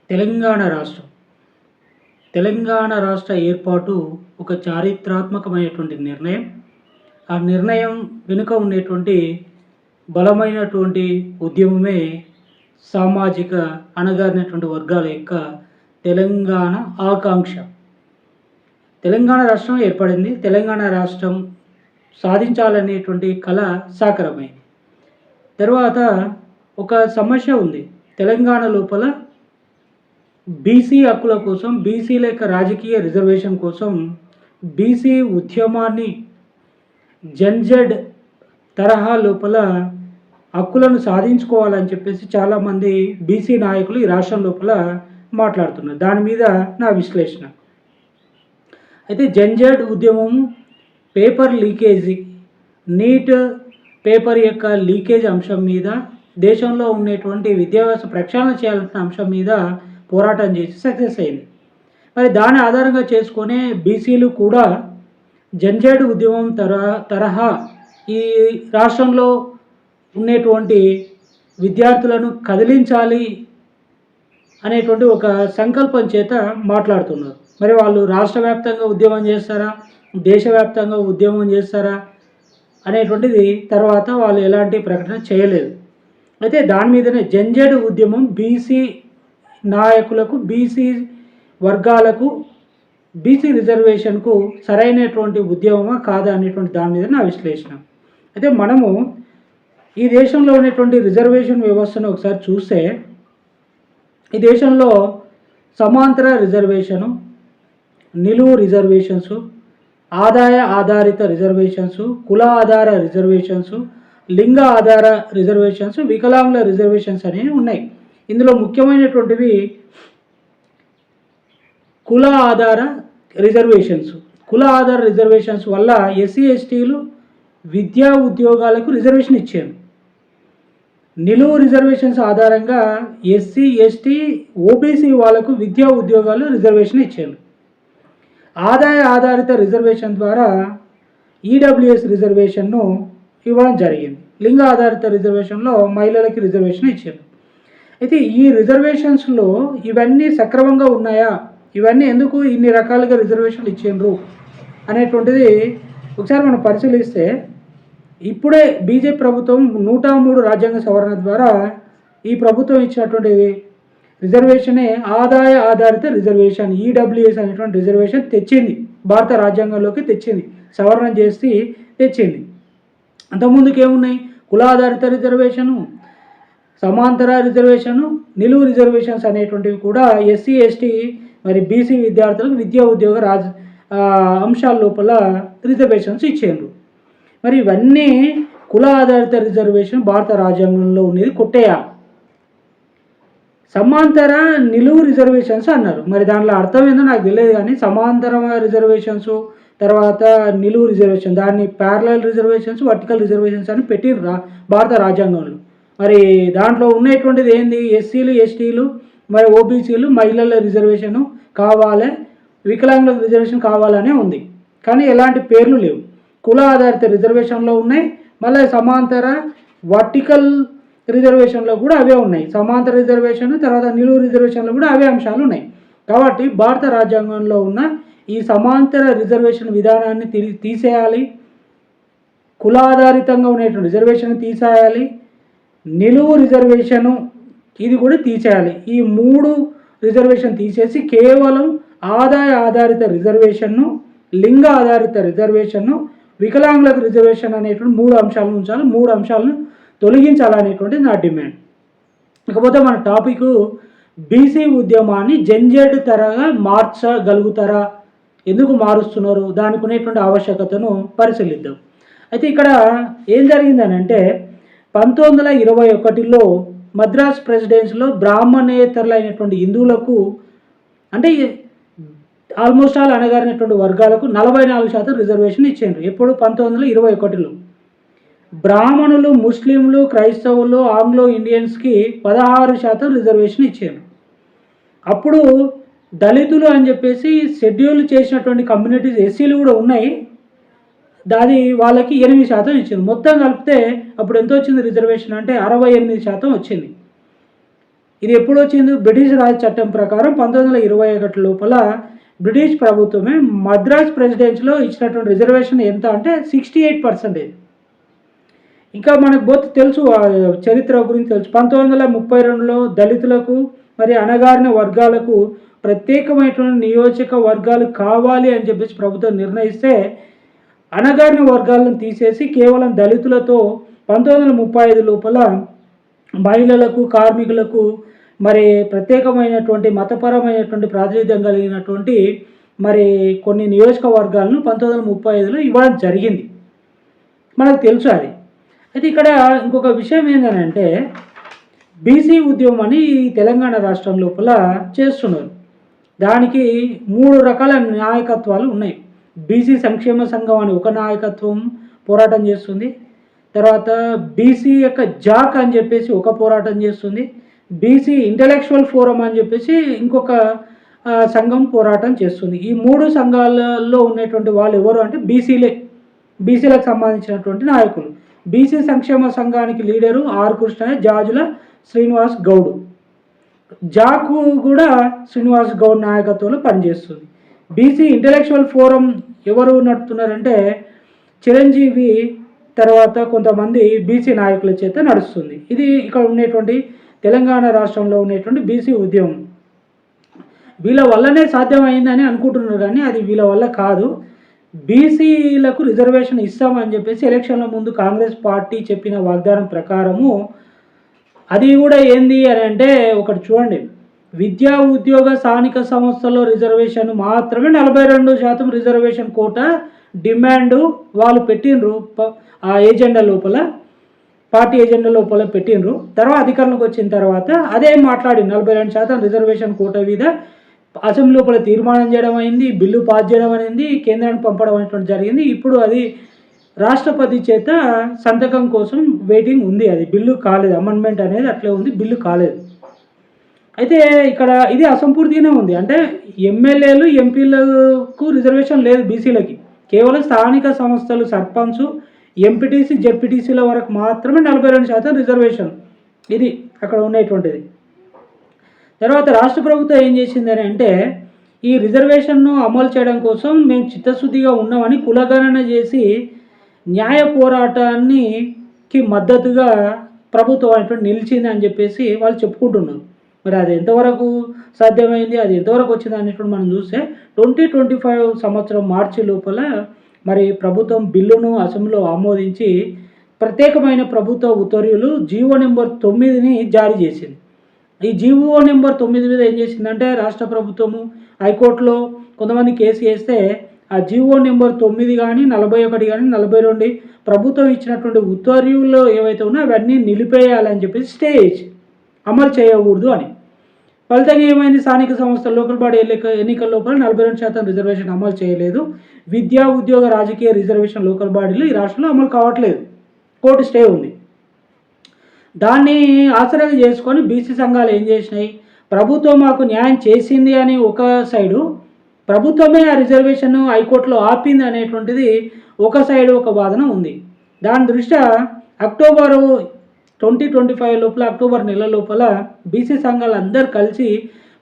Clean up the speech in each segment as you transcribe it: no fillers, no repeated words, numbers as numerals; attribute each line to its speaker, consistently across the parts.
Speaker 1: తెలంగాణ రాష్ట్రం. తెలంగాణ రాష్ట్ర ఏర్పాటు ఒక చారిత్రాత్మకమైనటువంటి నిర్ణయం. ఆ నిర్ణయం వెనుక ఉండేటువంటి బలమైనటువంటి ఉద్యమమే సామాజిక అణగారినటువంటి వర్గాల యొక్క తెలంగాణ ఆకాంక్ష. తెలంగాణ రాష్ట్రం ఏర్పడింది. తెలంగాణ రాష్ట్రం సాధించాలనేటువంటి కల సాకారమైంది. తర్వాత ఒక సమస్య ఉంది. తెలంగాణ లోపల బీసీ హక్కుల కోసం, బీసీల యొక్క రాజకీయ రిజర్వేషన్ కోసం బీసీ ఉద్యమాన్ని జన్జెడ్ తరహా లోపల హక్కులను సాధించుకోవాలని చెప్పేసి చాలామంది బీసీ నాయకులు ఈ రాష్ట్రం లోపల మాట్లాడుతున్నారు. దాని మీద నా విశ్లేషణ. అయితే జన్జెడ్ ఉద్యమం పేపర్ లీకేజీ, నీట్ పేపర్ యొక్క లీకేజ్ అంశం మీద, దేశంలో ఉండేటువంటి విద్యావ్యవస్థ ప్రక్షాళన చేయాలన్న అంశం మీద పోరాటం చేసి సక్సెస్ అయింది. మరి దాని ఆధారంగా చేసుకునే బీసీలు కూడా జన్జెడ్ ఉద్యమం తరహా ఈ రాష్ట్రంలో ఉండేటువంటి విద్యార్థులను కదిలించాలి అనేటువంటి ఒక సంకల్పం చేత మాట్లాడుతున్నారు. మరి వాళ్ళు రాష్ట్ర వ్యాప్తంగా ఉద్యమం చేస్తారా, దేశవ్యాప్తంగా ఉద్యమం చేస్తారా అనేటువంటిది తర్వాత వాళ్ళు ఎలాంటి ప్రకటన చేయలేదు. అయితే దాని మీదనే జన్జెడ్ ఉద్యమం బీసీ నాయకులకు, బీసీ వర్గాలకు, బీసీ రిజర్వేషన్కు సరైనటువంటి ఉద్యమమా కాదా అనేటువంటి దాని మీద నా విశ్లేషణ. అయితే మనము ఈ దేశంలో ఉన్నటువంటి రిజర్వేషన్ వ్యవస్థను ఒకసారి చూస్తే, ఈ దేశంలో సమాంతర రిజర్వేషను, నిలువు రిజర్వేషన్స్, ఆదాయ ఆధారిత రిజర్వేషన్స్, కుల ఆధార రిజర్వేషన్స్, లింగ ఆధార రిజర్వేషన్స్, వికలాంగుల రిజర్వేషన్స్ అనేవి ఉన్నాయి. ఇందులో ముఖ్యమైనటువంటివి కుల ఆధార రిజర్వేషన్స్. కుల ఆధార రిజర్వేషన్స్ వల్ల ఎస్సీ ఎస్టీలు విద్యా ఉద్యోగాలకు రిజర్వేషన్ ఇచ్చారు. నిలువు రిజర్వేషన్స్ ఆధారంగా ఎస్సీ ఎస్టీ ఓబీసీ వాళ్ళకు విద్యా ఉద్యోగాలు రిజర్వేషన్ ఇచ్చారు. ఆదాయ ఆధారిత రిజర్వేషన్ ద్వారా ఈడబ్ల్యూఎస్ రిజర్వేషన్ను ఇవ్వడం జరిగింది. లింగ ఆధారిత రిజర్వేషన్లో మహిళలకి రిజర్వేషన్ ఇచ్చారు. అయితే ఈ రిజర్వేషన్స్లో ఇవన్నీ సక్రమంగా ఉన్నాయా, ఇవన్నీ ఎందుకు ఇన్ని రకాలుగా రిజర్వేషన్లు ఇచ్చిండ్రు అనేటువంటిది ఒకసారి మనం పరిశీలిస్తే, ఇప్పుడే బీజేపీ ప్రభుత్వం 103 రాజ్యాంగ సవరణ ద్వారా ఈ ప్రభుత్వం ఇచ్చినటువంటి రిజర్వేషనే ఆదాయ ఆధారిత రిజర్వేషన్, ఈడబ్ల్యూఎస్ అనేటువంటి రిజర్వేషన్ తెచ్చింది, భారత రాజ్యాంగంలోకి తెచ్చింది, సవరణ చేసి తెచ్చింది. అంతకుముందుకు ఏమున్నాయి? కుల ఆధారిత రిజర్వేషను, సమాంతర రిజర్వేషను, నిలువు రిజర్వేషన్స్ అనేటువంటివి కూడా ఎస్సీ ఎస్టీ మరి బీసీ విద్యార్థులకు విద్యా ఉద్యోగ అంశాల లోపల రిజర్వేషన్స్ ఇచ్చేండ్రు. మరి ఇవన్నీ కుల ఆధారిత రిజర్వేషన్ భారత రాజ్యాంగంలో ఉన్నది కొట్టేయాలి. సమాంతర నిలువు రిజర్వేషన్స్ అన్నారు. మరి దాంట్లో అర్థం ఏందో నాకు తెలియదు, కానీ సమాంతర రిజర్వేషన్స్, తర్వాత నిలువు రిజర్వేషన్, దాన్ని ప్యారలల్ రిజర్వేషన్స్, వర్టికల్ రిజర్వేషన్స్ అని పెట్టిర్రు భారత రాజ్యాంగంలో. మరి దాంట్లో ఉన్నటువంటిది ఏంది? ఎస్సీలు ఎస్టీలు మరి ఓబీసీలు మహిళల రిజర్వేషను కావాలి, వికలాంగుల రిజర్వేషన్ కావాలనే ఉంది, కానీ ఎలాంటి పేర్లు లేవు. కుల ఆధారిత రిజర్వేషన్లో ఉన్నాయి, మళ్ళీ సమాంతర వర్టికల్ రిజర్వేషన్లో కూడా అవే ఉన్నాయి. సమాంతర రిజర్వేషన్ తర్వాత నిలువు రిజర్వేషన్లో కూడా అవే అంశాలు ఉన్నాయి. కాబట్టి భారత రాజ్యాంగంలో ఉన్న ఈ సమాంతర రిజర్వేషన్ విధానాన్ని తీసేయాలి, కులాధారితంగా ఉన్నటువంటి రిజర్వేషన్ తీసేయాలి, నిలువు రిజర్వేషను ఇది కూడా తీసేయాలి. ఈ 3 రిజర్వేషన్ తీసేసి కేవలం ఆదాయ ఆధారిత రిజర్వేషన్ను, లింగ ఆధారిత రిజర్వేషన్ను, వికలాంగులకు రిజర్వేషన్ అనేటువంటి 3 అంశాలను ఉంచాలి. 3 అంశాలను తొలగించాలనేటువంటి నా డిమాండ్. ఇకపోతే మన టాపిక్ బీసీ ఉద్యమాన్ని జన్జెడ్ తరగా మార్చగలుగుతారా, ఎందుకు మారుస్తున్నారు, దానికి ఉన్నటువంటి ఆవశ్యకతను పరిశీలిద్దాం. అయితే ఇక్కడ ఏం జరిగిందని అంటే, 1921లో మద్రాస్ ప్రెసిడెన్సీలో బ్రాహ్మణేతరులైనటువంటి హిందువులకు, అంటే ఆల్మోస్ట్ ఆల్ అణగారినటువంటి వర్గాలకు 44% రిజర్వేషన్ ఇచ్చారు. ఎప్పుడు? 1921లో. బ్రాహ్మణులు, ముస్లింలు, క్రైస్తవులు, ఆంగ్లో ఇండియన్స్కి 16% రిజర్వేషన్ ఇచ్చారు. అప్పుడు దళితులు అని చెప్పేసి షెడ్యూల్ చేసినటువంటి కమ్యూనిటీస్ ఎస్సీలు కూడా ఉన్నాయి, దాని వాళ్ళకి 8% ఇచ్చింది. మొత్తం కలిపితే అప్పుడు ఎంత వచ్చింది రిజర్వేషన్ అంటే 68% వచ్చింది. ఇది ఎప్పుడు వచ్చింది? బ్రిటిష్ రాజ్ చట్టం ప్రకారం 1921 లోపల బ్రిటిష్ ప్రభుత్వమే మద్రాస్ ప్రెసిడెన్సీలో ఇచ్చినటువంటి రిజర్వేషన్ ఎంత అంటే 68%. ఇంకా మనకు తెలుసు, చరిత్ర గురించి తెలుసు. 1932లో దళితులకు మరి అణగారిన వర్గాలకు ప్రత్యేకమైనటువంటి నియోజకవర్గాలు కావాలి అని చెప్పేసి ప్రభుత్వం నిర్ణయిస్తే అణగారిన వర్గాలను తీసేసి కేవలం దళితులతో 1935 లోపల మహిళలకు, కార్మికులకు మరి ప్రత్యేకమైనటువంటి మతపరమైనటువంటి ప్రాతినిధ్యం కలిగినటువంటి మరి కొన్ని నియోజకవర్గాలను 1935లో ఇవ్వడం జరిగింది. మనకు తెలుసు అది. అయితే ఇక్కడ ఇంకొక విషయం ఏంటంటే బీసీ ఉద్యమం అని తెలంగాణ రాష్ట్రం లోపల చేస్తున్నారు. దానికి 3 రకాల నాయకత్వాలు ఉన్నాయి. బీసీ సంక్షేమ సంఘం అని ఒక నాయకత్వం పోరాటం చేస్తుంది. తర్వాత బీసీ యొక్క జాక్ అని చెప్పేసి ఒక పోరాటం చేస్తుంది. బీసీ ఇంటలెక్చువల్ ఫోరం అని చెప్పేసి ఇంకొక సంఘం పోరాటం చేస్తుంది. ఈ 3 సంఘాలలో ఉన్నటువంటి వాళ్ళు ఎవరు అంటే బీసీలకు సంబంధించినటువంటి నాయకులు. బీసీ సంక్షేమ సంఘానికి లీడరు ఆర్ కృష్ణయ్య, జాజుల శ్రీనివాస్ గౌడ్. జాకు కూడా శ్రీనివాస్ గౌడ్ నాయకత్వంలో పనిచేస్తుంది. బీసీ ఇంటలెక్చువల్ ఫోరం ఎవరు నడుపుతున్నారంటే చిరంజీవి, తర్వాత కొంతమంది బీసీ నాయకుల చేత నడుస్తుంది. ఇది ఇక్కడ ఉన్నటువంటి తెలంగాణ రాష్ట్రంలో ఉన్నటువంటి బీసీ ఉద్యమం. వీళ్ళ వల్లనే సాధ్యమైందని అనుకుంటున్నారు, కానీ అది వీళ్ళ వల్ల కాదు. బీసీలకు రిజర్వేషన్ ఇస్తామని చెప్పేసి ఎలక్షన్ల ముందు కాంగ్రెస్ పార్టీ చెప్పిన వాగ్దానం ప్రకారము అది కూడా ఏంది అని అంటే ఒకటి చూడండి, విద్యా ఉద్యోగ స్థానిక సంస్థల్లో రిజర్వేషన్ మాత్రమే 42% రిజర్వేషన్ కోట డిమాండ్ వాళ్ళు పెట్టినరు. ఆ ఏజెండా లోపల, పార్టీ ఏజెండా లోపల పెట్టినరు. తర్వాత అధికారంలోకి వచ్చిన తర్వాత అదే మాట్లాడి 42% రిజర్వేషన్ కోట మీద అసెంబ్లీ లోపల తీర్మానం చేయడం అయింది, బిల్లు పాస్ చేయడం అనేది, కేంద్రానికి పంపడం అనేటువంటి జరిగింది. ఇప్పుడు అది రాష్ట్రపతి చేత సంతకం కోసం వెయిటింగ్ ఉంది. అది బిల్లు కాలేదు, అమెండ్మెంట్ అనేది అట్లే ఉంది, బిల్లు కాలేదు. అయితే ఇక్కడ ఇది అసంపూర్తిగానే ఉంది. అంటే ఎమ్మెల్యేలు, ఎంపీలకు రిజర్వేషన్ లేదు బీసీలకి. కేవలం స్థానిక సంస్థలు, సర్పంచ్, ఎంపీటీసీ, జెడ్పీటీసీల వరకు మాత్రమే 42% రిజర్వేషన్. ఇది అక్కడ ఉన్నటువంటిది. తర్వాత రాష్ట్ర ప్రభుత్వం ఏం చేసిందని అంటే ఈ రిజర్వేషన్ను అమలు చేయడం కోసం మేము చిత్తశుద్ధిగా ఉన్నామని కులగణన చేసి న్యాయ పోరాటానికి మద్దతుగా ప్రభుత్వం అనేటువంటి నిలిచింది అని చెప్పేసి వాళ్ళు చెప్పుకుంటున్నారు. మరి అది ఎంతవరకు సాధ్యమైంది, అది ఎంతవరకు వచ్చింది అనేటువంటి మనం చూస్తే 2025 సంవత్సరం మార్చి లోపల మరి ప్రభుత్వం బిల్లును అసెంబ్లీలో ఆమోదించి ప్రత్యేకమైన ప్రభుత్వ ఉత్తర్వులు జీవో నెంబర్ 9ని జారీ చేసింది. ఈ జీవో నెంబర్ 9 మీద ఏం చేసిందంటే రాష్ట్ర ప్రభుత్వము హైకోర్టులో కొంతమంది కేసు వేస్తే ఆ జీవో నెంబర్ 9 కానీ 41 కానీ 42 ప్రభుత్వం ఇచ్చినటువంటి ఉత్తర్వులు ఏవైతే ఉన్నాయో అవన్నీ నిలిపేయాలని చెప్పేసి స్టే చేసి అమలు చేయకూడదు అని. ఫలితంగా ఏమైంది, స్థానిక సంస్థల లోకల్ బాడీ ఎన్నికల లోపల 42% రిజర్వేషన్ అమలు చేయలేదు. విద్యా, ఉద్యోగ, రాజకీయ రిజర్వేషన్ లోకల్ బాడీలు ఈ రాష్ట్రంలో అమలు కావట్లేదు. కోర్టు స్టే ఉంది. దాన్ని ఆసరాగా చేసుకొని బీసీ సంఘాలు ఏం చేసినాయి, ప్రభుత్వం మాకు న్యాయం చేసింది అని ఒక సైడు, ప్రభుత్వమే ఆ రిజర్వేషన్ హైకోర్టులో ఆపింది అనేటువంటిది ఒక సైడు ఒక వాదన ఉంది. దాని దృష్ట్యా అక్టోబరు 2025 లోపల, అక్టోబర్ నెల లోపల బీసీ సంఘాలు అందరూ కలిసి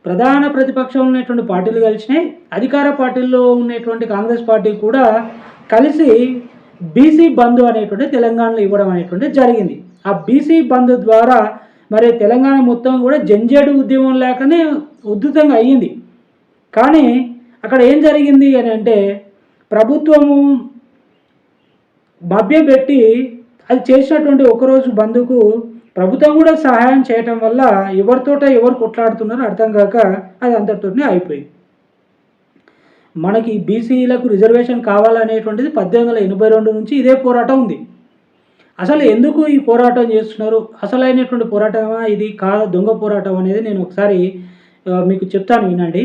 Speaker 1: ప్రధాన ప్రతిపక్షంలో ఉన్నటువంటి పార్టీలు కలిసినాయి, అధికార పార్టీల్లో ఉన్నటువంటి కాంగ్రెస్ పార్టీ కూడా కలిసి బీసీ బంధు అనేటువంటి తెలంగాణలో ఇవ్వడం అనేటువంటి జరిగింది. ఆ బీసీ బంధు ద్వారా మరి తెలంగాణ మొత్తం కూడా జంజేడు ఉద్యమం లేకనే ఉధృతంగా అయ్యింది. కానీ అక్కడ ఏం జరిగింది అని అంటే ప్రభుత్వము మభ్యపెట్టి అది చేసినటువంటి ఒకరోజు బంధుకు ప్రభుత్వం కూడా సహాయం చేయటం వల్ల ఎవరు కొట్లాడుతున్నారో అర్థం కాక అది అంతటితోనే అయిపోయింది. మనకి బీసీలకు రిజర్వేషన్ కావాలనేటువంటిది 1882 నుంచి ఇదే పోరాటం ఉంది. అసలు ఎందుకు ఈ పోరాటం చేస్తున్నారు, అసలైనటువంటి పోరాటమా ఇది కాదు దొంగ పోరాటం అనేది నేను ఒకసారి మీకు చెప్తాను, వినండి.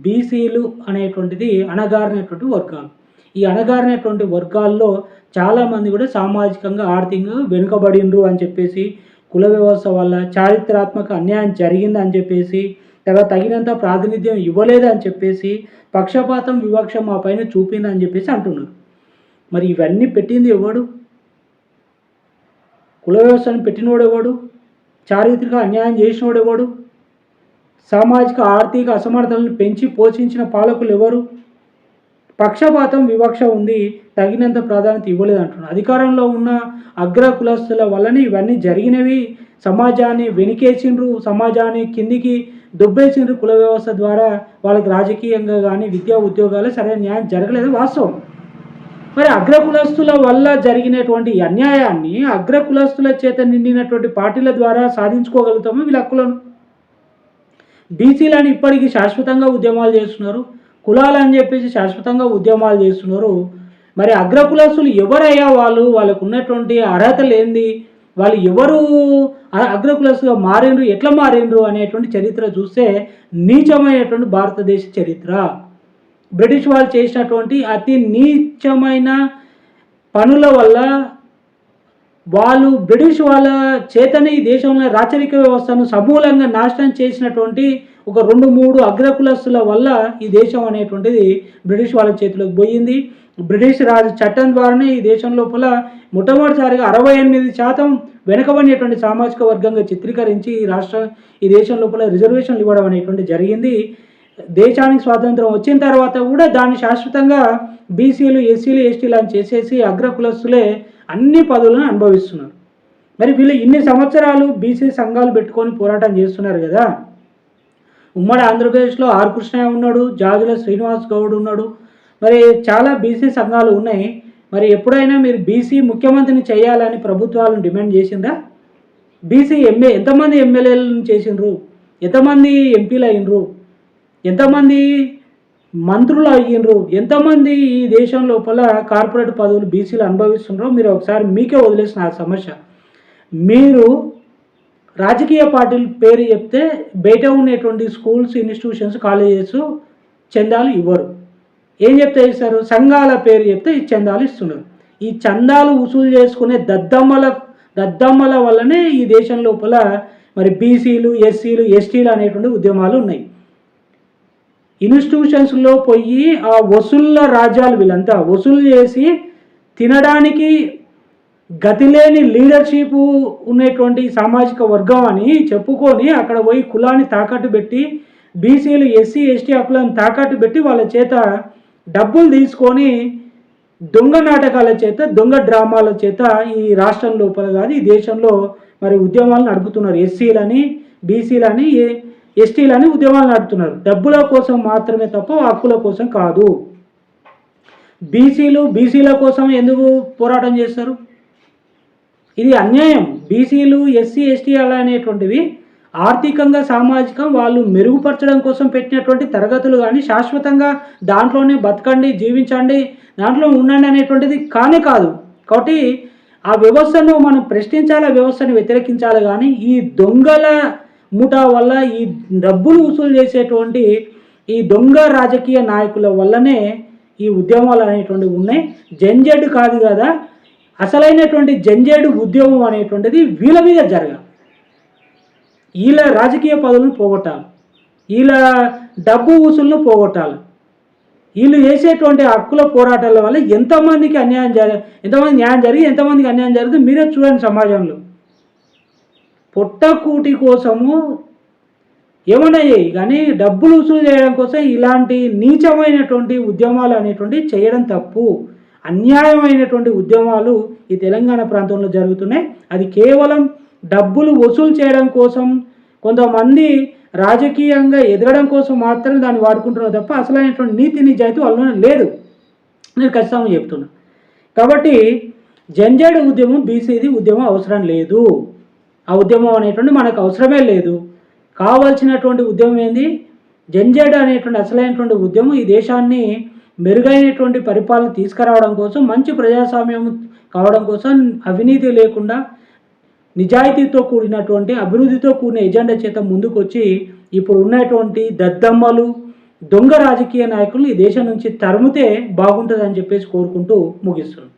Speaker 1: బీసీలు అనేటువంటిది అణగారినటువంటి వర్గాలు. ఈ అణగారినటువంటి వర్గాల్లో చాలామంది కూడా సామాజికంగా, ఆర్థికంగా వెనుకబడిండ్రు అని చెప్పేసి, కుల వ్యవస్థ వల్ల చారిత్రాత్మక అన్యాయం జరిగిందని చెప్పేసి, తర్వాత తగినంత ప్రాతినిధ్యం ఇవ్వలేదని చెప్పేసి, పక్షపాతం, వివక్ష మా పైన చూపిందని చెప్పేసి అంటున్నారు. మరి ఇవన్నీ పెట్టింది ఎవడు? కుల వ్యవస్థను పెట్టినోడు ఎవడు? చారిత్రక అన్యాయం చేసినోడు ఎవడు? సామాజిక ఆర్థిక అసమర్థతలను పెంచి పోషించిన పాలకులు ఎవరు? పక్షపాతం, వివక్ష ఉంది, తగినంత ప్రాధాన్యత ఇవ్వలేదు అంటున్నారు. అధికారంలో ఉన్న అగ్ర కులస్తుల వల్లనే ఇవన్నీ జరిగినవి. సమాజాన్ని వెనుకేసిండ్రు, సమాజాన్ని కిందికి దుబ్బేసిండ్రు. కుల వ్యవస్థ ద్వారా వాళ్ళకి రాజకీయంగా కానీ విద్యా ఉద్యోగాలు సరైన న్యాయం జరగలేదు, వాస్తవం. మరి అగ్రకులస్తుల వల్ల జరిగినటువంటి అన్యాయాన్ని అగ్రకులస్తుల చేత నిండినటువంటి పార్టీల ద్వారా సాధించుకోగలుగుతాము వీళ్ళ హక్కులను. బీసీలని ఇప్పటికీ శాశ్వతంగా ఉద్యమాలు చేస్తున్నారు, కులాలు అని చెప్పేసి శాశ్వతంగా ఉద్యమాలు చేస్తున్నారు. మరి అగ్రకులస్తులు ఎవరయ్యా వాళ్ళకు ఉన్నటువంటి అర్హతలు ఏంది, వాళ్ళు ఎవరు అగ్రకులస్తుగా మారిండ్రు, ఎట్లా మారిండ్రు అనేటువంటి చరిత్ర చూస్తే నీచమైనటువంటి భారతదేశ చరిత్ర. బ్రిటిష్ వాళ్ళు చేసినటువంటి అతి నీచమైన పనుల వల్ల వాళ్ళు బ్రిటిష్ వాళ్ళ చేతనే ఈ దేశంలో రాచరిక వ్యవస్థను సమూలంగా నాశనం చేసినటువంటి ఒక 2-3 అగ్రకులస్తుల వల్ల ఈ దేశం అనేటువంటిది బ్రిటిష్ వాళ్ళ చేతిలోకి పోయింది. బ్రిటిష్ రాజు చట్టం ద్వారానే ఈ దేశం లోపల మొట్టమొదటిసారిగా 68% వెనుకబడినటువంటి సామాజిక వర్గంగా చిత్రీకరించి ఈ దేశం లోపల రిజర్వేషన్లు ఇవ్వడం అనేటువంటి జరిగింది. దేశానికి స్వాతంత్రం వచ్చిన తర్వాత కూడా దాన్ని శాశ్వతంగా బీసీలు, ఎస్సీలు, ఎస్టీలు అని చేసేసి అగ్రకులస్తులే అన్ని పదవులను అనుభవిస్తున్నారు. మరి వీళ్ళు ఇన్ని సంవత్సరాలు బీసీ సంఘాలు పెట్టుకొని పోరాటం చేస్తున్నారు కదా. ఉమ్మడి ఆంధ్రప్రదేశ్లో ఆర్ కృష్ణయ్య ఉన్నాడు, జాజుల శ్రీనివాస్ గౌడ్ ఉన్నాడు, మరి చాలా బీసీ సంఘాలు ఉన్నాయి. మరి ఎప్పుడైనా మీరు బీసీ ముఖ్యమంత్రిని చేయాలని ప్రభుత్వాలను డిమాండ్ చేసిందా? బీసీ ఎంతమంది ఎమ్మెల్యేలను చేసిండ్రు, ఎంతమంది ఎంపీలు అయినరు, ఎంతమంది మంత్రులు అయ్యిండ్రు, ఎంతమంది ఈ దేశం లోపల కార్పొరేట్ పదవులు బీసీలు అనుభవిస్తున్నారో మీరు ఒకసారి మీకే వదిలేసిన ఆ సమస్య. మీరు రాజకీయ పార్టీల పేరు చెప్తే బయట ఉండేటువంటి స్కూల్స్, ఇన్స్టిట్యూషన్స్, కాలేజెస్ చందాలు ఇవ్వరు. ఏం చెప్తే ఇస్తారు? సంఘాల పేరు చెప్తే ఈ చందాలు ఇస్తున్నారు. ఈ చందాలు వసూలు చేసుకునే దద్దమ్మల వల్లనే ఈ దేశం లోపల మరి బీసీలు, ఎస్సీలు, ఎస్టీలు అనేటువంటి ఉద్యమాలు ఉన్నాయి. ఇన్స్టిట్యూషన్స్లో పోయి ఆ వసూళ్ళ రాజ్యాలు వీళ్ళంతా వసూలు చేసి తినడానికి గతిలేని లీడర్షిప్ ఉన్నటువంటి సామాజిక వర్గం అని చెప్పుకొని అక్కడ పోయి కులాన్ని తాకట్టు పెట్టి బీసీలు, ఎస్సీ, ఎస్టీ హక్కులను తాకట్టు పెట్టి వాళ్ళ చేత డబ్బులు తీసుకొని దొంగ నాటకాల చేత, దొంగ డ్రామాల చేత ఈ రాష్ట్రం లోపల కాదు ఈ దేశంలో మరి ఉద్యమాలు నడుపుతున్నారు. ఎస్సీలని, బీసీలని, ఎస్టీలని ఉద్యమాలు నడుపుతున్నారు. డబ్బుల కోసం మాత్రమే తప్ప హక్కుల కోసం కాదు. బీసీల కోసం ఎందుకు పోరాటం చేస్తారు? ఇది అన్యాయం. బీసీలు, ఎస్సీ, ఎస్టీ అలా అనేటువంటివి ఆర్థికంగా, సామాజికంగా వాళ్ళు మెరుగుపరచడం కోసం పెట్టినటువంటి తరగతులు కానీ శాశ్వతంగా దాంట్లోనే బతకండి, జీవించండి, దాంట్లో ఉండండి అనేటువంటిది కానే కాదు. కాబట్టి ఆ వ్యవస్థను మనం ప్రశ్నించాలి, ఆ వ్యవస్థను వ్యతిరేకించాలి. కానీ ఈ దొంగల ముఠా వల్ల, ఈ డబ్బులు వసూలు చేసేటువంటి ఈ దొంగ రాజకీయ నాయకుల వల్లనే ఈ ఉద్యమాలు అనేటువంటివి ఉన్నాయి. జంజెడ్ కాదు కదా, అసలైనటువంటి జంజేడు ఉద్యమం అనేటువంటిది వీళ్ళ మీద జరగాలి. వీళ్ళ రాజకీయ పదవులను పోగొట్టాలి, వీళ్ళ డబ్బు వసూలను పోగొట్టాలి. వీళ్ళు చేసేటువంటి హక్కుల పోరాటాల వల్ల ఎంతమందికి న్యాయం జరిగి ఎంతమందికి అన్యాయం జరుగుతుంది మీరే చూడండి. సమాజంలో పొట్టకూటి కోసము ఏమన్నాయి కానీ డబ్బులు వసూలు చేయడం కోసం ఇలాంటి నీచమైనటువంటి ఉద్యమాలు అనేటువంటి చేయడం తప్పు. అన్యాయమైనటువంటి ఉద్యమాలు ఈ తెలంగాణ ప్రాంతంలో జరుగుతున్నాయి. అది కేవలం డబ్బులు వసూలు చేయడం కోసం, కొంతమంది రాజకీయంగా ఎదగడం కోసం మాత్రం దాన్ని వాడుకుంటున్నారు తప్ప అసలైనటువంటి నీతి నిజాయితీ వాళ్ళలో లేదు, నేను ఖచ్చితంగా చెప్తున్నా. కాబట్టి జంజేడు ఉద్యమం, బీసీది ఉద్యమం అవసరం లేదు. ఆ ఉద్యమం అనేటువంటి మనకు అవసరమే లేదు. కావాల్సినటువంటి ఉద్యమం ఏంది? జంజేడు అనేటువంటి అసలైనటువంటి ఉద్యమం ఈ దేశాన్ని మెరుగైనటువంటి పరిపాలన తీసుకురావడం కోసం, మంచి ప్రజాస్వామ్యం కావడం కోసం, అవినీతి లేకుండా నిజాయితీతో కూడినటువంటి అభివృద్ధితో కూడిన ఎజెండా చేత ముందుకు వచ్చి ఇప్పుడు ఉన్నటువంటి దద్దమ్మలు, దొంగ రాజకీయ నాయకులు ఈ దేశం నుంచి తరుముతే బాగుంటుందని చెప్పేసి కోరుకుంటూ ముగిస్తున్నాను.